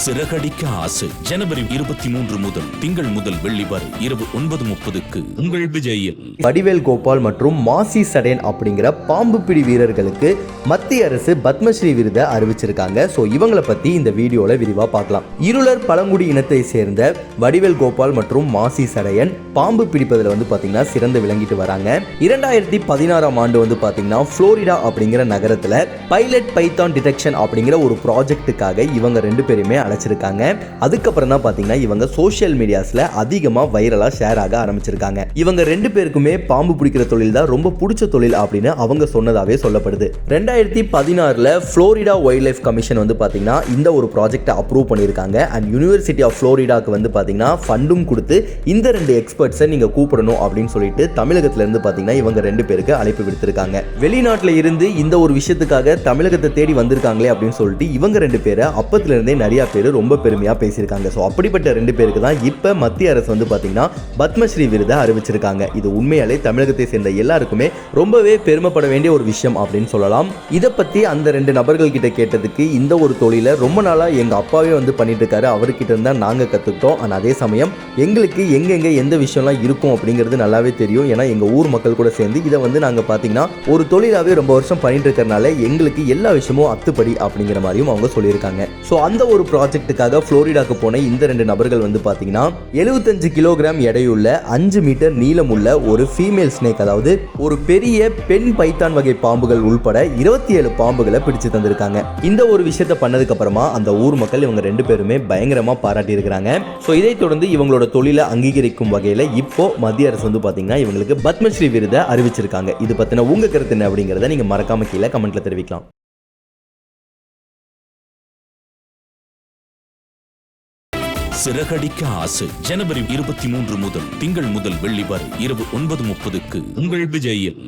சிறகடிக்க ஆசை ஜனவரி 23 முதல் திங்கள் முதல் வெள்ளி வரை இரவு 9:30க்கு உங்கள் விஜயில். வடிவேல் கோபால் மற்றும் மாசி சடேன் அப்படிங்கிற பாம்பு பிடி வீரர்களுக்கு மத்திய அரசு பத்மஸ்ரீ விருதை அறிவிச்சிருக்காங்க. ஸோ இவங்களை பத்தி இந்த வீடியோல விரிவா பார்க்கலாம். இருளர் பழங்குடி இனத்தை சேர்ந்த வடிவேல் கோபால் மற்றும் மாசி சடையன் பாம்பு பிடிப்பதில் பாத்தீங்கன்னா சிறந்து விளங்கிட்டு வராங்க. 2016ஆம் ஆண்டு பாத்தீங்கன்னா புளோரிடா அப்படிங்கிற நகரத்துல பைலட் பைத்தான் டிடெக்ஷன் அப்படிங்கிற ஒரு ப்ராஜெக்டுக்காக இவங்க ரெண்டு பேருமே அழைச்சிருக்காங்க. அதுக்கப்புறம் தான் பாத்தீங்கன்னா இவங்க சோஷியல் மீடியாஸ்ல அதிகமா வைரலா ஷேர் ஆக ஆரம்பிச்சிருக்காங்க. இவங்க ரெண்டு பேருக்குமே பாம்பு பிடிக்கிற தொழில் தான் ரொம்ப பிடிச்ச தொழில் அப்படின்னு அவங்க சொன்னதாவே சொல்லப்படுது. 2016ல புளோரிடா வைல்ட் லைஃப் கமிஷன் பாத்தீங்கன்னா இந்த ஒரு ப்ராஜெக்டை அப்ரூவ் பண்ணியிருக்காங்க. அண்ட் யூனிவர்சிட்டி ஆஃப் புளோரிடாக்கு பாத்தீங்கன்னா ஃபண்டும் கொடுத்து இந்த ரெண்டு எக்ஸ்பர்ட்ஸை நீங்க கூப்பிடணும் அப்படின்னு சொல்லிட்டு தமிழகத்துல இருந்து பாத்தீங்கன்னா இவங்க ரெண்டு பேருக்கு அழைப்பு விடுத்திருக்காங்க. வெளிநாட்டுல இருந்து இந்த ஒரு விஷயத்துக்காக தமிழகத்தை தேடி வந்திருக்காங்களே அப்படின்னு சொல்லிட்டு இவங்க ரெண்டு பேரை அப்பத்துல இருந்தே நிறைய பேர் ரொம்ப பெருமையா பேசியிருக்காங்க. ஸோ அப்படிப்பட்ட ரெண்டு பேருக்கு தான் இப்ப மத்திய அரசு பாத்தீங்கன்னா பத்மஸ்ரீ விருதை அறிவிச்சிருக்காங்க. இது உண்மையாலே தமிழகத்தை சேர்ந்த எல்லாருக்குமே ரொம்பவே பெருமைப்பட வேண்டிய ஒரு விஷயம் அப்படின்னு சொல்லலாம். இதை பத்தி அந்த ரெண்டு நபர்கள் கிட்ட கேட்டதுக்கு இந்த ஒரு தொழிலை ரொம்ப நாளா எங்க அப்பாவே பண்ணிட்டு இருக்காரு, அவர்கிட்ட இருந்தா நாங்க கத்துக்கிட்டோம். ஆனால் அதே சமயம் எங்களுக்கு எங்கெங்க எந்த விஷயம்லாம் இருக்கும் அப்படிங்கிறது நல்லாவே தெரியும். ஏன்னா எங்க ஊர் மக்கள் கூட சேர்ந்து இதை நாங்க பாத்தீங்கன்னா ஒரு தொழிலாவே ரொம்ப வருஷம் பண்ணிட்டு இருக்கிறனால எங்களுக்கு எல்லா விஷயமும் அத்துப்படி அப்படிங்கிற மாதிரியும் அவங்க சொல்லியிருக்காங்க. ஸோ அந்த ஒரு ப்ராஜெக்டுக்காக புளோரிடாக்கு போன இந்த ரெண்டு நபர்கள் பாத்தீங்கன்னா 75 கிலோகிராம் எடையுள்ள 5 மீட்டர் நீளமுள்ள ஒரு ஃபீமேல் ஸ்னேக், அதாவது ஒரு பெரிய பெண் பைத்தான் வகை பாம்புகள் உள்பட 27 பாம்புகளை பிடிச்சு தந்திருக்காங்க. இந்த ஒரு விஷயத்தை பண்ணதுக்கு அப்புறமா அந்த ஊர் மக்கள் இவங்க ரெண்டு பேருமே பயங்கரமா பாராட்டி இருக்கிறாங்க. ஸோ இதை தொடர்ந்து இவங்களோட தொழிலை அங்கீகரிக்கும் வகையில இப்போ மத்திய அரசு பாத்தீங்கன்னா இவங்களுக்கு பத்மஸ்ரீ விருதை அறிவிச்சிருக்காங்க. இது பத்தின உங்க கருத்து என்ன அப்படிங்கறத நீங்க மறக்காம கீழே கமெண்ட்ல தெரிவிக்கலாம். சிறகடிக்க ஆசை ஜனவரி 23 முதல் திங்கள் முதல் வெள்ளி வரை இரவு 9:30க்கு உங்கள் விஜயில்.